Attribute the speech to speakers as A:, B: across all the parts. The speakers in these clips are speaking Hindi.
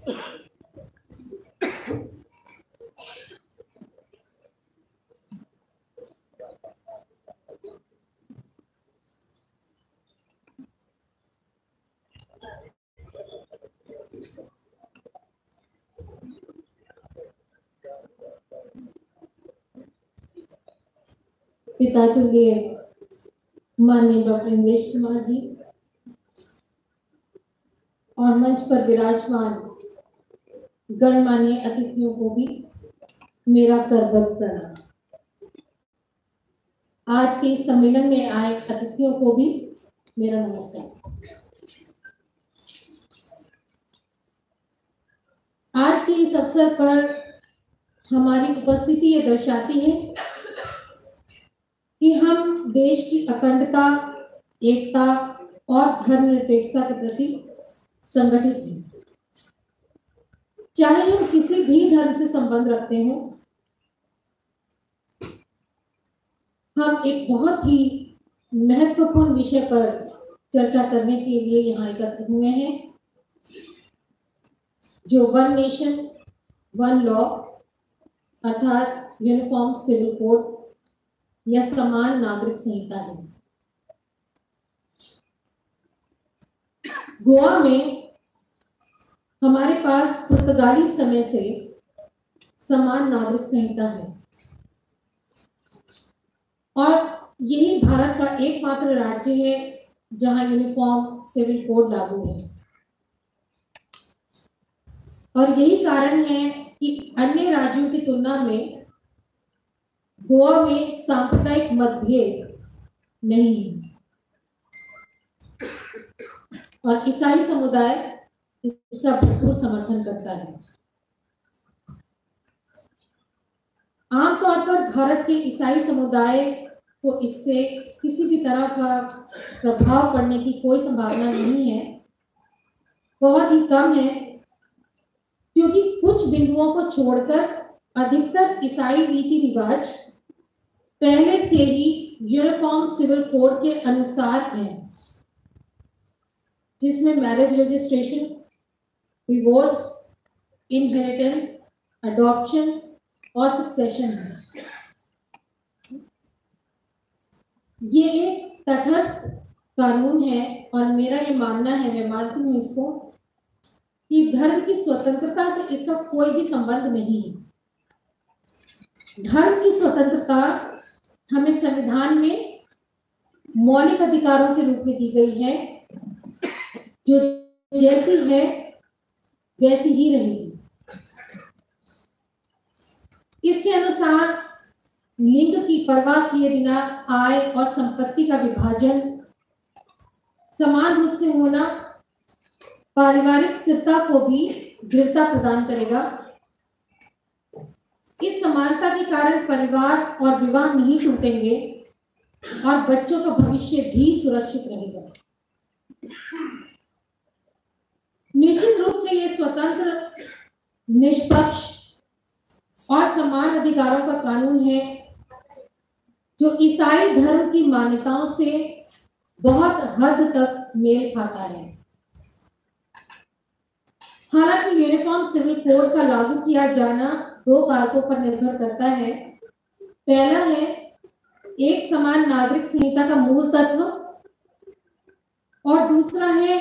A: पिता तुल्य माननीय डॉक्टर इंद्रेश कुमार जी और मंच पर विराजमान गणमान्य अतिथियों को भी मेरा करबद्ध प्रणाम। आज के इस सम्मेलन में आए अतिथियों को भी मेरा नमस्कार। आज के इस अवसर पर हमारी उपस्थिति ये दर्शाती है कि हम देश की अखंडता, एकता और धर्मनिरपेक्षता के प्रति संगठित हैं। चाहे हम किसी भी धर्म से संबंध रखते हो, हम एक बहुत ही महत्वपूर्ण विषय पर चर्चा करने के लिए यहाँ एकत्र हुए हैं, जो वन नेशन वन लॉ अर्थात यूनिफॉर्म सिविल कोड या समान नागरिक संहिता है। गोवा में हमारे पास पुर्तगाली समय से समान नागरिक संहिता है और यही भारत का एकमात्र राज्य है जहां यूनिफॉर्म सिविल कोड लागू है। और यही कारण है कि अन्य राज्यों की तुलना में गोवा में सांप्रदायिक मतभेद नहीं है और ईसाई समुदाय इसका भरपूर समर्थन करता है। आमतौर पर भारत के ईसाई समुदाय को इससे किसी भी तरह का प्रभाव पड़ने की कोई संभावना नहीं है, बहुत ही कम है, क्योंकि कुछ बिंदुओं को छोड़कर अधिकतर ईसाई रीति रिवाज पहले से ही यूनिफॉर्म सिविल कोड के अनुसार हैं, जिसमें marriage registration, divorce, inheritance, adoption और सक्सेशन है। ये एक तटस्थ कानून है और मेरा ये मानना है, मैं मानती हूँ इसको, कि धर्म की स्वतंत्रता से इसका कोई भी संबंध नहीं है। धर्म की स्वतंत्रता हमें संविधान में मौलिक अधिकारों के रूप में दी गई है, जो जैसी है वैसी ही रहेगी। इसके अनुसार लिंग की परवाह किए बिना आय और संपत्ति का विभाजन समान रूप से होना पारिवारिक स्थिरता को भी दृढ़ता प्रदान करेगा। इस समानता के कारण परिवार और विवाह नहीं टूटेंगे और बच्चों का भविष्य भी सुरक्षित रहेगा। निश्चित रूप से यह स्वतंत्र, निष्पक्ष और समान अधिकारों का कानून है, जो ईसाई धर्म की मान्यताओं से बहुत हद तक मेल खाता है। हालांकि यूनिफॉर्म सिविल कोड का लागू किया जाना दो कारकों पर निर्भर करता है। पहला है एक समान नागरिक संहिता का मूल तत्व और दूसरा है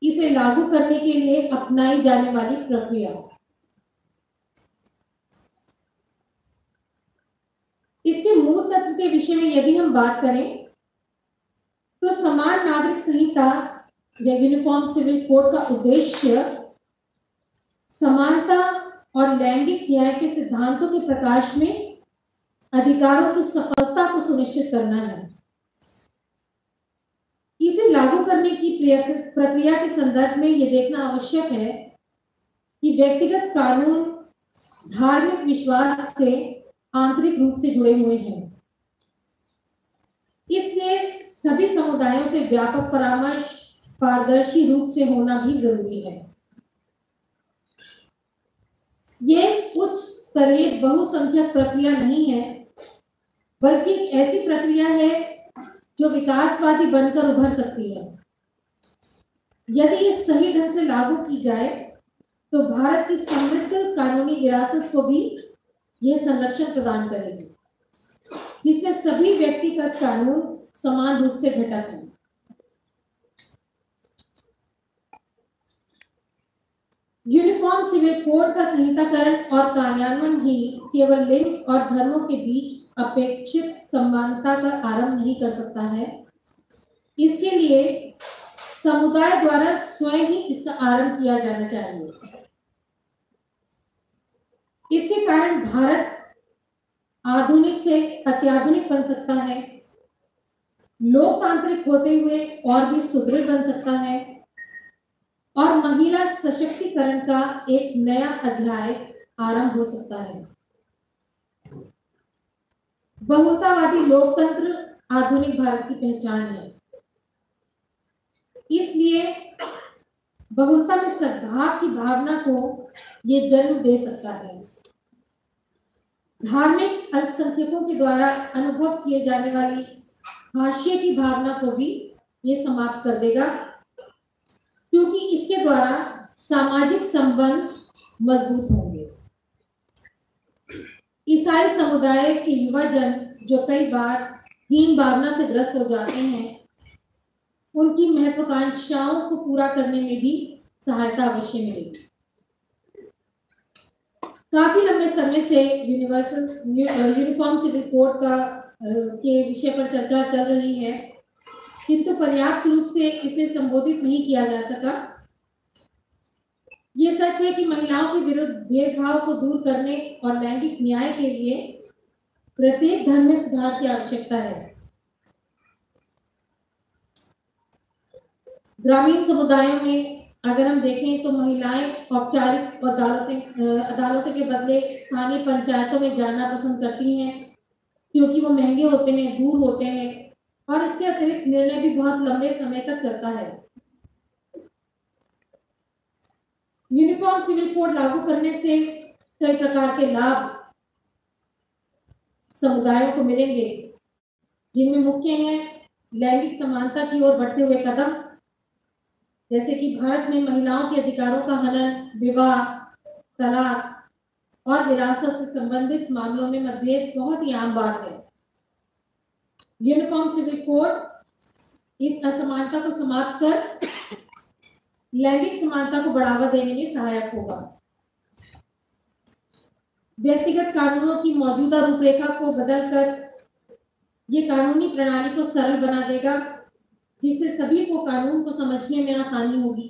A: इसे लागू करने के लिए अपनाई जाने वाली प्रक्रिया। इसके मूल तत्व के विषय में यदि हम बात करें तो समान नागरिक संहिता या यूनिफॉर्म सिविल कोड का उद्देश्य समानता और लैंगिक न्याय के सिद्धांतों के प्रकाश में अधिकारों की सफलता को सुनिश्चित करना है। इसे लागू करने की प्रक्रिया के संदर्भ में यह देखना आवश्यक है कि व्यक्तिगत कानून धार्मिक विश्वास से आंतरिक रूप से जुड़े हुए हैं। इसलिए सभी समुदायों से व्यापक परामर्श पारदर्शी रूप से होना भी जरूरी है। यह उच्च स्तरीय बहुसंख्यक प्रक्रिया नहीं है, बल्कि एक ऐसी प्रक्रिया है जो विकासवादी बनकर उभर सकती है। यदि ये सही ढंग से लागू की जाए तो भारत की समृद्ध कानूनी विरासत को भी यह संरक्षण प्रदान करेगी, जिसमें सभी व्यक्तिगत कानून समान रूप से घटक हैं। यूनिफॉर्म सिविल कोड का संहिताकरण और कार्यान्वयन ही केवल लिंग और धर्मों के बीच अपेक्षित समानता का आरंभ नहीं कर सकता है, इसके लिए समुदाय द्वारा स्वयं ही इसका आरंभ किया जाना चाहिए। इसके कारण भारत आधुनिक से अत्याधुनिक बन सकता है, लोकतांत्रिक होते हुए और भी सुदृढ़ बन सकता है और महिला सशक्तिकरण का एक नया अध्याय आरंभ हो सकता है। बहुलतावादी लोकतंत्र आधुनिक भारत की पहचान है, इसलिए बहुलता में सद्भाव की भावना को ये जन्म दे सकता है। धार्मिक अल्पसंख्यकों के द्वारा अनुभव किए जाने वाली हाशिए की भावना को भी ये समाप्त कर देगा, क्योंकि इसके द्वारा सामाजिक संबंध मजबूत होंगे। ईसाई समुदाय के युवा जन जो कई बार हीन भावना से ग्रस्त हो जाते हैं, उनकी महत्वाकांक्षाओं को पूरा करने में भी सहायता अवश्य मिलेगी। काफी लंबे समय से यूनिफॉर्म सिविल कोड के विषय पर चर्चा चल रही है, किंतु पर्याप्त रूप से इसे संबोधित नहीं किया जा सका। ये सच है कि महिलाओं के विरुद्ध भेदभाव को दूर करने और लैंगिक न्याय के लिए प्रत्येक धर्म में सुधार की आवश्यकता है। ग्रामीण समुदायों में अगर हम देखें तो महिलाएं औपचारिक अदालतों के बदले स्थानीय पंचायतों में जाना पसंद करती हैं, क्योंकि वो महंगे होते हैं, दूर होते हैं और इसके अतिरिक्त निर्णय भी बहुत लंबे समय तक चलता है। यूनिफॉर्म सिविल कोड लागू करने से कई प्रकार के लाभ समुदायों को मिलेंगे, जिनमें मुख्य हैं लैंगिक समानता की ओर बढ़ते हुए कदम, जैसे कि भारत में महिलाओं के अधिकारों का हनन, विवाह, तलाक और विरासत से संबंधित मामलों में मतभेद बहुत ही आम बात है। यूनिफॉर्म सिविल कोड इस असमानता को समाप्त कर लैंगिक समानता को बढ़ावा देने में सहायक होगा। व्यक्तिगत कानूनों की मौजूदा रूपरेखा को बदलकर ये कानूनी प्रणाली को सरल बना देगा, जिससे सभी को कानून को समझने में आसानी होगी,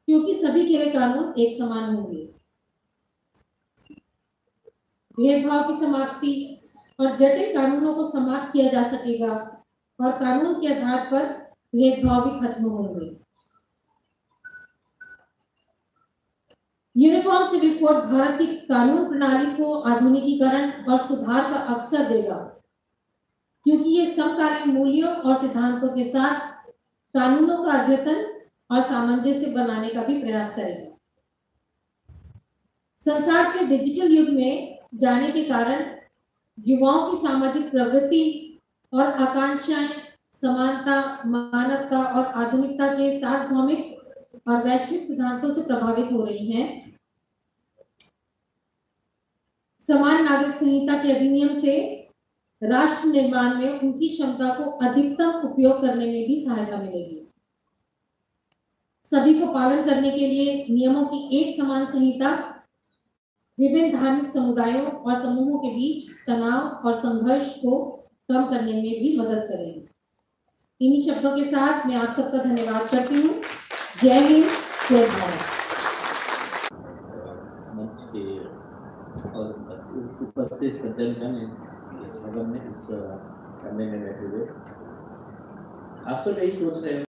A: क्योंकि सभी के लिए कानून एक समान होंगे। भेदभाव की समाप्ति और जटिल कानूनों को समाप्त किया जा सकेगा और कानून के आधार पर भेदभाव भी खत्म होंगे। यूनिफॉर्म सिविल कोड भारत की कानून प्रणाली को आधुनिकीकरण और सुधार का अवसर देगा, क्योंकि ये समकालीन मूल्यों और सिद्धांतों के साथ कानूनों का अद्यतन और सामंजस्य बनाने का भी प्रयास करेगा। संसार के डिजिटल युग में जाने के कारण युवाओं की सामाजिक प्रवृत्ति और आकांक्षाएं समानता, मानवता और आधुनिकता के सार्वभौमिक और वैश्विक सिद्धांतों से प्रभावित हो रही हैं। समान नागरिक संहिता के अधिनियम से राष्ट्र निर्माण में उनकी क्षमता को अधिकतम उपयोग करने में भी सहायता मिलेगी। सभी को पालन करने के लिए नियमों की एक समान संहिता विभिन्न धार्मिक समुदायों और समूहों के बीच तनाव और संघर्ष को कम करने में भी मदद करेगी। इन्हीं शब्दों के साथ मैं आप सबका धन्यवाद करती हूँ। जय हिंद, जय भारत।
B: मंच के और उपस्थित सज्जन इस सदन में इस करने में बैठे हुए आप सब यही सोच रहे हैं